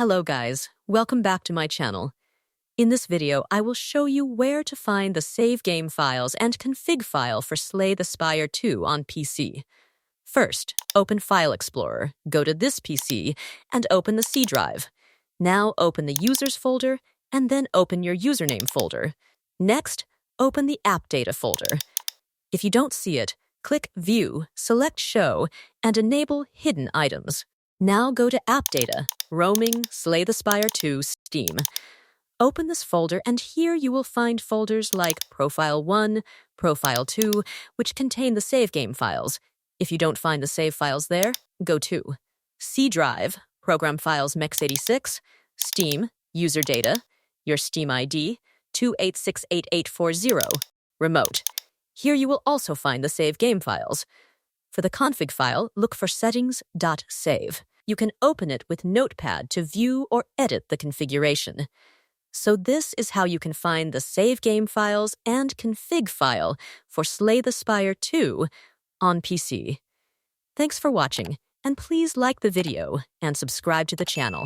Hello guys, welcome back to my channel. In this video, I will show you where to find the save game files and config file for Slay the Spire 2 on PC. First, open File Explorer, go to this PC, and open the C drive. Now open the Users folder, and then open your username folder. Next, open the AppData folder. If you don't see it, click View, select Show, and enable Hidden Items. Now go to AppData, Roaming, Slay the Spire 2, Steam. Open this folder, and here you will find folders like Profile 1, Profile 2, which contain the save game files. If you don't find the save files there, go to C drive, Program Files MEX86, Steam, User Data, your Steam ID, 2868840, Remote. Here you will also find the save game files. For the config file, look for settings.save. You can open it with Notepad to view or edit the configuration. So this is how you can find the save game files and config file for Slay the Spire 2 on PC. Thanks for watching, and please like the video and subscribe to the channel.